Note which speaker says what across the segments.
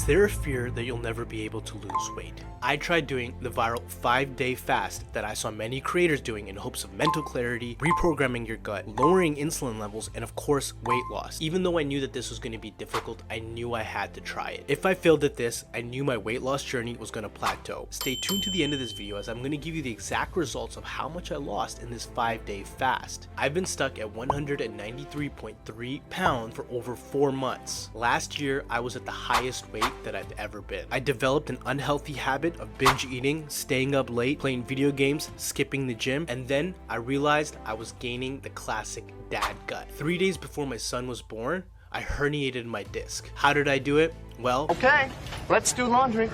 Speaker 1: Is there a fear that you'll never be able to lose weight? I tried doing the viral 5-day fast that I saw many creators doing in hopes of mental clarity, reprogramming your gut, lowering insulin levels, and of course, weight loss. Even though I knew that this was going to be difficult, I knew I had to try it. If I failed at this, I knew my weight loss journey was going to plateau. Stay tuned to the end of this video as I'm going to give you the exact results of how much I lost in this 5-day fast. I've been stuck at 193.3 pounds for over 4 months. Last year, I was at the highest weight that I've ever been. I developed an unhealthy habit of binge eating, staying up late, playing video games, skipping the gym, and then I realized I was gaining the classic dad gut. 3 days before my son was born, I herniated my disc. How did I do it? Well,
Speaker 2: okay, let's do laundry.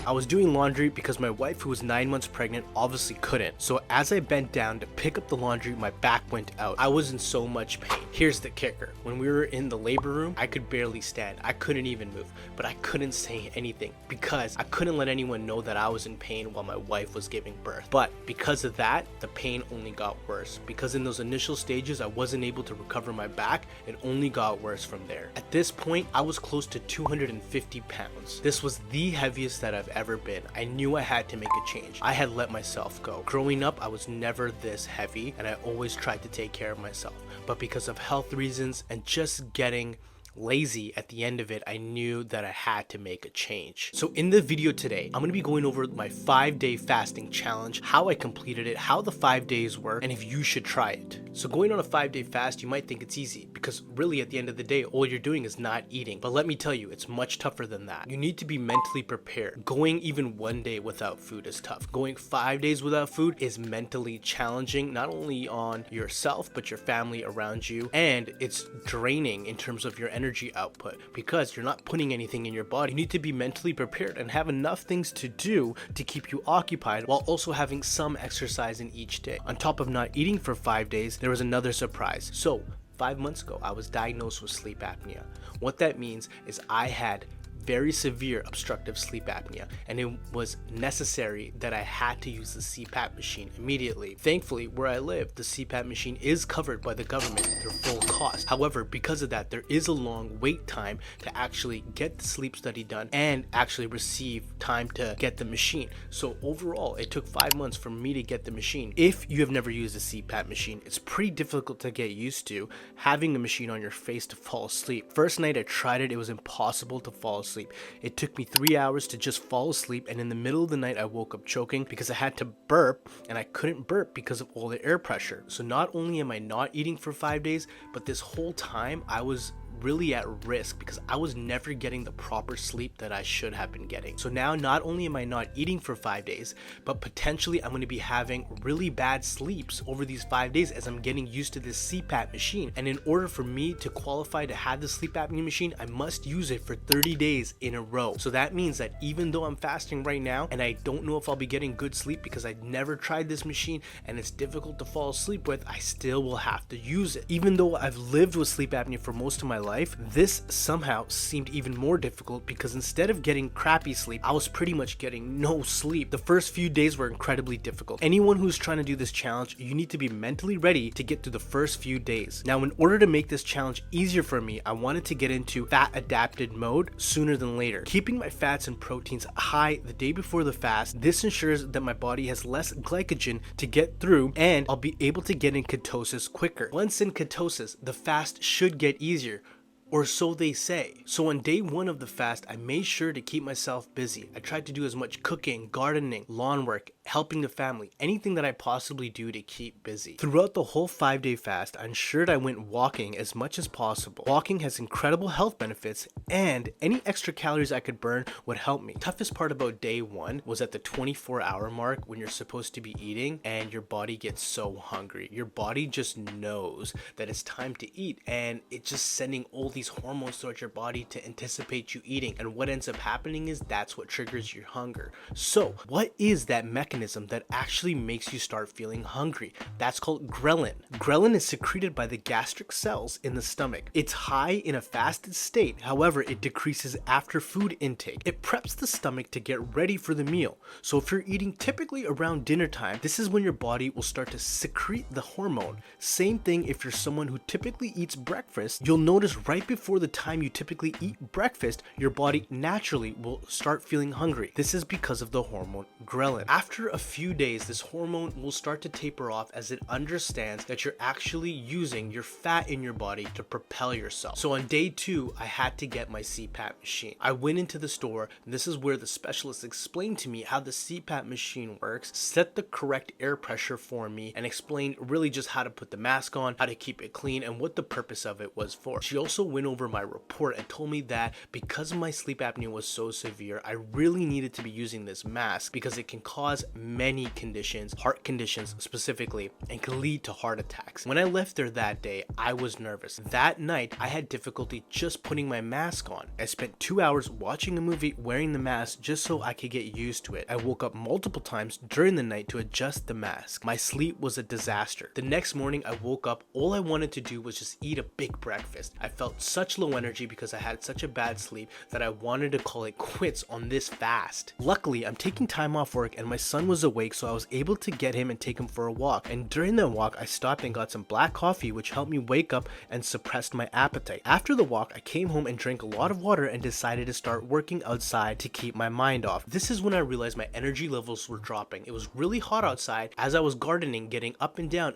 Speaker 1: I was doing laundry because my wife, who was 9 months pregnant, obviously couldn't. So as I bent down to pick up the laundry, my back went out. I was in so much pain. Here's the kicker. When we were in the labor room, I could barely stand. I couldn't even move, but I couldn't say anything because I couldn't let anyone know that I was in pain while my wife was giving birth. But because of that, the pain only got worse. Because in those initial stages, I wasn't able to recover my back. It only got worse from there. At this point, I was close to 250 pounds. This was the heaviest that I've ever been. I knew I had to make a change. I had let myself go. Growing up, I was never this heavy and I always tried to take care of myself. But because of health reasons and just getting lazy at the end of it, I knew that I had to make a change. So in the video today, I'm going to be going over my 5-day fasting challenge, how I completed it, how the 5 days were, and if you should try it. So going on a 5-day fast, you might think it's easy because really at the end of the day, all you're doing is not eating. But let me tell you, it's much tougher than that. You need to be mentally prepared. Going even 1 day without food is tough. Going 5 days without food is mentally challenging, not only on yourself, but your family around you. And it's draining in terms of your energy output because you're not putting anything in your body. You need to be mentally prepared and have enough things to do to keep you occupied while also having some exercise in each day. On top of not eating for 5 days, there was another surprise. So 5 months ago, I was diagnosed with sleep apnea. What that means is I had very severe obstructive sleep apnea, and it was necessary that I had to use the CPAP machine immediately. Thankfully, where I live, the CPAP machine is covered by the government at their full cost. However, because of that, there is a long wait time to actually get the sleep study done and actually receive time to get the machine. So overall, it took 5 months for me to get the machine. If you have never used a CPAP machine, it's pretty difficult to get used to having a machine on your face to fall asleep. First night I tried it, it was impossible to fall asleep. It took me 3 hours to just fall asleep, and in the middle of the night I woke up choking because I had to burp and I couldn't burp because of all the air pressure. So not only am I not eating for 5 days, but this whole time I was really at risk because I was never getting the proper sleep that I should have been getting. So now not only am I not eating for 5 days, but potentially I'm going to be having really bad sleeps over these 5 days as I'm getting used to this CPAP machine. And in order for me to qualify to have the sleep apnea machine, I must use it for 30 days in a row. So that means that even though I'm fasting right now and I don't know if I'll be getting good sleep because I've never tried this machine and it's difficult to fall asleep with, I still will have to use it. Even though I've lived with sleep apnea for most of my life, this somehow seemed even more difficult because instead of getting crappy sleep, I was pretty much getting no sleep. The first few days were incredibly difficult. Anyone who's trying to do this challenge, you need to be mentally ready to get through the first few days. Now, in order to make this challenge easier for me, I wanted to get into fat adapted mode sooner than later. Keeping my fats and proteins high the day before the fast, this ensures that my body has less glycogen to get through and I'll be able to get in ketosis quicker. Once in ketosis, the fast should get easier. Or so they say. So on day 1 of the fast, I made sure to keep myself busy. I tried to do as much cooking, gardening, lawn work, helping the family, anything that I possibly do to keep busy. Throughout the whole 5-day fast, I ensured I went walking as much as possible. Walking has incredible health benefits and any extra calories I could burn would help me. Toughest part about day 1 was at the 24-hour mark when you're supposed to be eating and your body gets so hungry. Your body just knows that it's time to eat and it's just sending all these hormones throughout your body to anticipate you eating, and what ends up happening is that's what triggers your hunger. So what is that mechanism mechanism that actually makes you start feeling hungry. That's called ghrelin. Ghrelin is secreted by the gastric cells in the stomach. It's high in a fasted state, however, it decreases after food intake. It preps the stomach to get ready for the meal. So if you're eating typically around dinner time, this is when your body will start to secrete the hormone. Same thing if you're someone who typically eats breakfast, you'll notice right before the time you typically eat breakfast, your body naturally will start feeling hungry. This is because of the hormone ghrelin. After a few days, this hormone will start to taper off as it understands that you're actually using your fat in your body to propel yourself. So on day 2, I had to get my CPAP machine. I went into the store, and this is where the specialist explained to me how the CPAP machine works, set the correct air pressure for me, and explained really just how to put the mask on, how to keep it clean, and what the purpose of it was for. She also went over my report and told me that because my sleep apnea was so severe, I really needed to be using this mask because it can cause many conditions, heart conditions specifically, and can lead to heart attacks. When I left there that day, I was nervous. That night, I had difficulty just putting my mask on. I spent 2 hours watching a movie wearing the mask just so I could get used to it. I woke up multiple times during the night to adjust the mask. My sleep was a disaster. The next morning, I woke up, all I wanted to do was just eat a big breakfast. I felt such low energy because I had such a bad sleep that I wanted to call it quits on this fast. Luckily, I'm taking time off work and my son was awake, so I was able to get him and take him for a walk. And during that walk, I stopped and got some black coffee, which helped me wake up and suppressed my appetite. After the walk, I came home and drank a lot of water and decided to start working outside to keep my mind off. This is when I realized my energy levels were dropping. It was really hot outside. As I was gardening, getting up and down,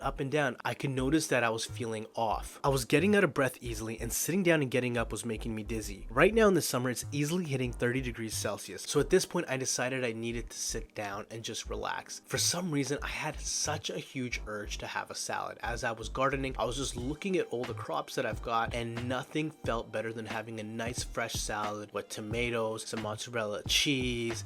Speaker 1: I could notice that I was feeling off. I was getting out of breath easily, and sitting down and getting up was making me dizzy. Right now in the summer, it's easily hitting 30 degrees Celsius. So at this point, I decided I needed to sit down and just relax. For some reason, I had such a huge urge to have a salad. As I was gardening, I was just looking at all the crops that I've got, and nothing felt better than having a nice fresh salad with tomatoes, some mozzarella cheese,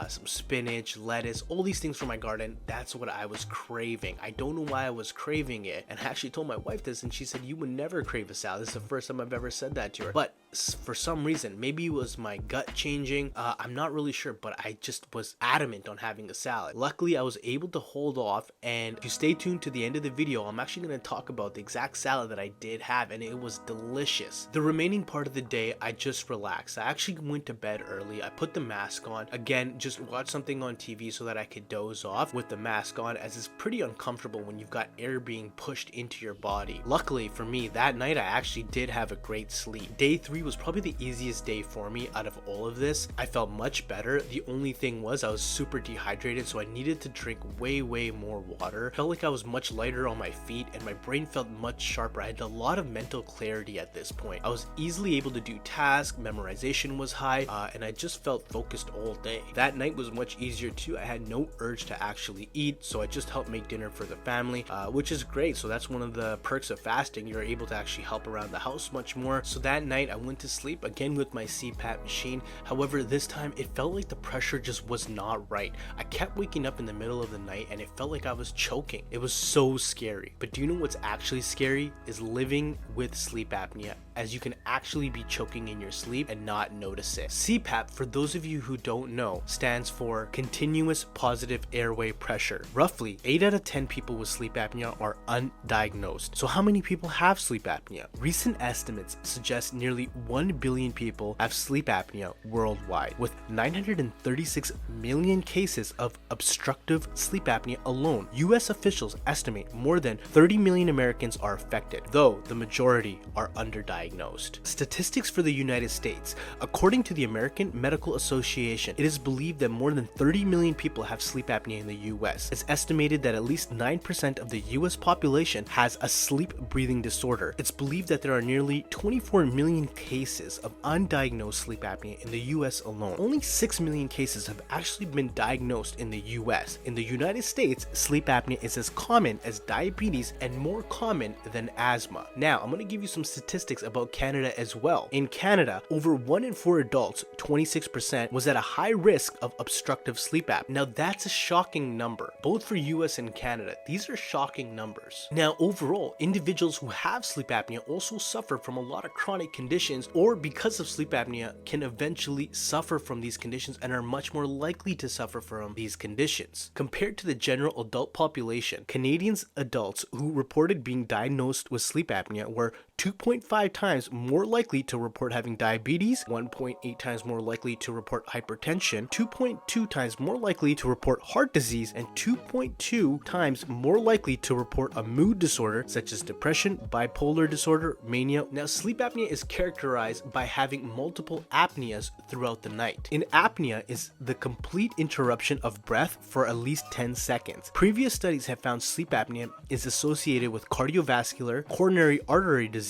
Speaker 1: some spinach, lettuce, all these things from my garden. That's what I was craving. I don't know why I was craving it, and I actually told my wife this, and she said, "You would never crave a salad." This is the first time I've ever said that to her. But for some reason, maybe it was my gut changing, I'm not really sure, but I just was adamant on having a salad. Luckily, I was able to hold off, and if you stay tuned to the end of the video, I'm actually going to talk about the exact salad that I did have, and it was delicious. The remaining part of the day, I just relaxed. I actually went to bed early. I put the mask on. Again, just watch something on TV so that I could doze off with the mask on, as it's pretty uncomfortable when you've got air being pushed into your body. Luckily for me, that night I actually did have a great sleep. Day 3 was probably the easiest day for me out of all of this. I felt much better. The only thing was I was super dehydrated, so I needed to drink way more water. Felt like I was much lighter on my feet, and my brain felt much sharper. I had a lot of mental clarity at this point. I was easily able to do tasks, memorization was high, and I just felt focused all day. That night was much easier too. I had no urge to actually eat, so I just helped make dinner for the family, which is great. So that's one of the perks of fasting. You're able to actually help around the house much more. So that night I went to sleep again with my CPAP machine. However, this time it felt like the pressure just was not right. I kept waking up in the middle of the night and it felt like I was choking. It was so scary. But do you know what's actually scary? Is living with sleep apnea, as you can actually be choking in your sleep and not notice it. CPAP, for those of you who don't know, stands for continuous positive airway pressure. Roughly 8 out of 10 people with sleep apnea are undiagnosed. So how many people have sleep apnea? Recent estimates suggest nearly 1 billion people have sleep apnea worldwide, with 936 million cases of obstructive sleep apnea alone. US officials estimate more than 30 million Americans are affected, though the majority are underdiagnosed. Statistics for the United States. According to the American Medical Association, it is believed that more than 30 million people have sleep apnea in the US. It's estimated that at least 9% of the US population has a sleep breathing disorder. It's believed that there are nearly 24 million cases of undiagnosed sleep apnea in the US alone. Only 6 million cases have actually been diagnosed in the US. In the United States, sleep apnea is as common as diabetes and more common than asthma. Now, I'm going to give you some statistics about about Canada as well. In Canada, over 1 in 4 adults, 26%, was at a high risk of obstructive sleep apnea. Now that's a shocking number, both for US and Canada. These are shocking numbers. Now overall, individuals who have sleep apnea also suffer from a lot of chronic conditions, or because of sleep apnea can eventually suffer from these conditions and are much more likely to suffer from these conditions. Compared to the general adult population, Canadians adults who reported being diagnosed with sleep apnea were 2.5 times more likely to report having diabetes, 1.8 times more likely to report hypertension, 2.2 times more likely to report heart disease, and 2.2 times more likely to report a mood disorder such as depression, bipolar disorder, mania. Now, sleep apnea is characterized by having multiple apneas throughout the night. An apnea is the complete interruption of breath for at least 10 seconds. Previous studies have found sleep apnea is associated with cardiovascular, coronary artery disease,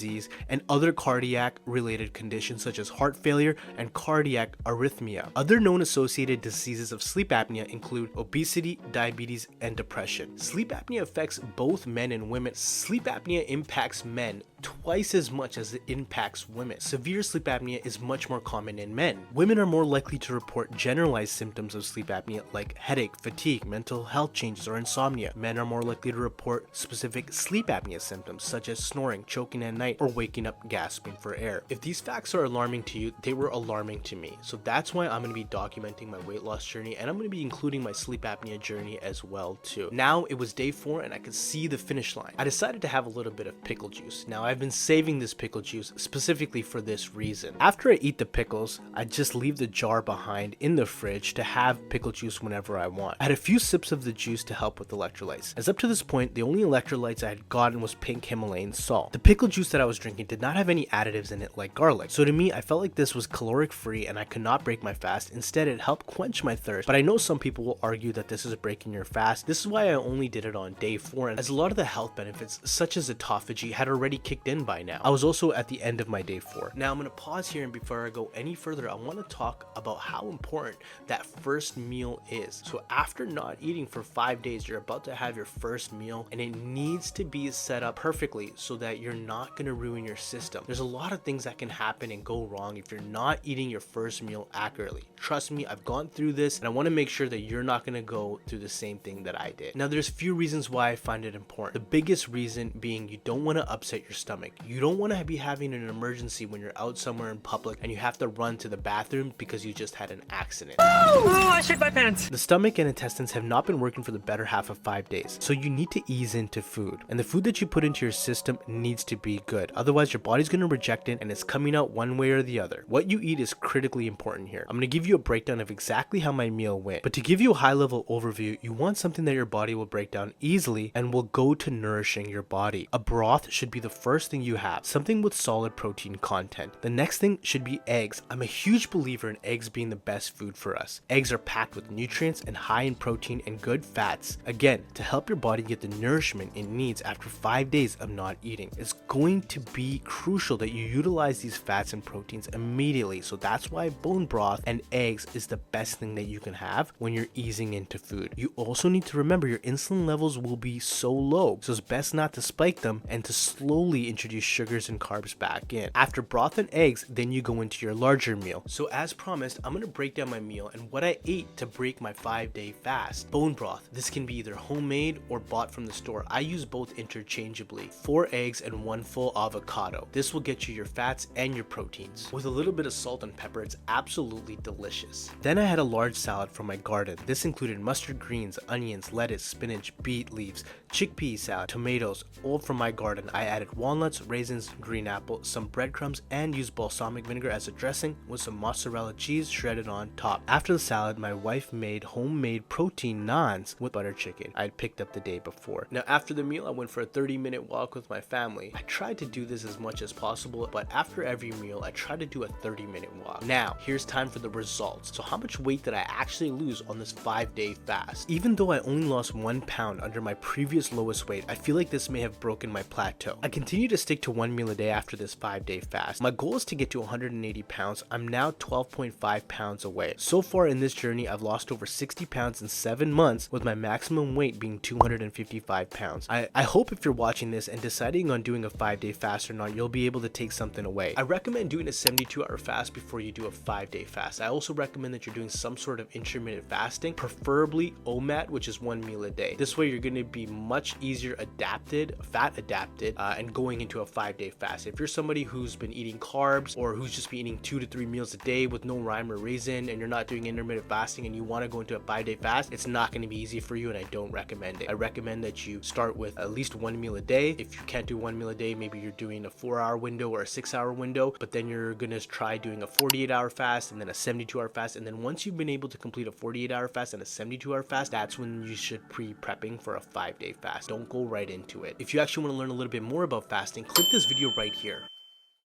Speaker 1: and other cardiac related conditions such as heart failure and cardiac arrhythmia. Other known associated diseases of sleep apnea include obesity, diabetes, and depression. Sleep apnea affects both men and women. Sleep apnea impacts men twice as much as it impacts women. Severe sleep apnea is much more common in men. Women are more likely to report generalized symptoms of sleep apnea like headache, fatigue, mental health changes, or insomnia. Men are more likely to report specific sleep apnea symptoms such as snoring, choking at night, or waking up gasping for air. If these facts are alarming to you, they were alarming to me. So that's why I'm going to be documenting my weight loss journey, and I'm going to be including my sleep apnea journey as well too. Now it was day 4 and I could see the finish line. I decided to have a little bit of pickle juice. Now I've been saving this pickle juice specifically for this reason. After I eat the pickles, I just leave the jar behind in the fridge to have pickle juice whenever I want. I had a few sips of the juice to help with electrolytes. As up to this point, the only electrolytes I had gotten was pink Himalayan salt. The pickle juice that I was drinking did not have any additives in it like garlic. So to me, I felt like this was caloric free and I could not break my fast. Instead, it helped quench my thirst. But I know some people will argue that this is breaking your fast. This is why I only did it on day 4, as a lot of the health benefits such as autophagy had already kicked in by now. I was also at the end of my day 4. Now I'm going to pause here, and before I go any further, I want to talk about how important that first meal is. So after not eating for 5 days, you're about to have your first meal, and it needs to be set up perfectly so that you're not going to ruin your system. There's a lot of things that can happen and go wrong if you're not eating your first meal accurately. Trust me, I've gone through this, and I want to make sure that you're not going to go through the same thing that I did. Now there's few reasons why I find it important. The biggest reason being you don't want to upset your stomach. You don't want to be having an emergency when you're out somewhere in public and you have to run to the bathroom because you just had an accident.
Speaker 2: Oh, I shit my pants.
Speaker 1: The stomach and intestines have not been working for the better half of 5 days, so you need to ease into food. And the food that you put into your system needs to be good. Otherwise, your body's going to reject it and it's coming out one way or the other. What you eat is critically important here. I'm going to give you a breakdown of exactly how my meal went. But to give you a high-level overview, you want something that your body will break down easily and will go to nourishing your body. A broth should be the first thing you have, something with solid protein content. The next thing should be eggs. I'm a huge believer in eggs being the best food for us. Eggs are packed with nutrients and high in protein and good fats. Again, to help your body get the nourishment it needs after 5 days of not eating. It's going to be crucial that you utilize these fats and proteins immediately. So that's why bone broth and eggs is the best thing that you can have when you're easing into food. You also need to remember your insulin levels will be so low, so it's best not to spike them and to slowly introduce sugars and carbs back in. After broth and eggs, then you go into your larger meal. So as promised, I'm going to break down my meal and what I ate to break my 5-day fast. Bone broth. This can be either homemade or bought from the store. I use both interchangeably. 4 eggs and 1 full avocado. This will get you your fats and your proteins. With a little bit of salt and pepper, it's absolutely delicious. Then I had a large salad from my garden. This included mustard greens, onions, lettuce, spinach, beet leaves, chickpea salad, tomatoes, all from my garden. I added walnuts, raisins, green apple, some breadcrumbs, and used balsamic vinegar as a dressing with some mozzarella cheese shredded on top. After the salad, my wife made homemade protein naans with butter chicken I had picked up the day before. Now after the meal, I went for a 30-minute walk with my family. I tried to do this as much as possible, but after every meal, I try to do a 30-minute walk. Now, here's time for the results. So how much weight did I actually lose on this 5-day fast? Even though I only lost 1 pound under my previous lowest weight, I feel like this may have broken my plateau. I continue to stick to 1 meal a day after this 5-day fast. My goal is to get to 180 pounds. I'm now 12.5 pounds away. So far in this journey, I've lost over 60 pounds in 7 months, with my maximum weight being 255 pounds. I hope if you're watching this and deciding on doing a 5-day fast or not, you'll be able to take something away. I recommend doing a 72-hour fast before you do a 5-day fast. I also recommend that you're doing some sort of intermittent fasting, preferably OMAD, which is 1 meal a day. This way you're going to be much easier fat adapted, and going into a 5-day fast. If you're somebody who's been eating carbs or who's just been eating 2 to 3 meals a day with no rhyme or reason, and you're not doing intermittent fasting and you want to go into a 5-day fast, it's not going to be easy for you, and I don't recommend it. I recommend that you start with at least 1 meal a day. If you can't do 1 meal a day, maybe you're doing a 4-hour window or a 6-hour window, but then you're going to try doing a 48-hour fast and then a 72-hour fast. And then once you've been able to complete a 48-hour fast and a 72-hour fast, that's when you should pre-prepping for a 5-day fast. Don't go right into it. If you actually want to learn a little bit more about fasting, click this video right here.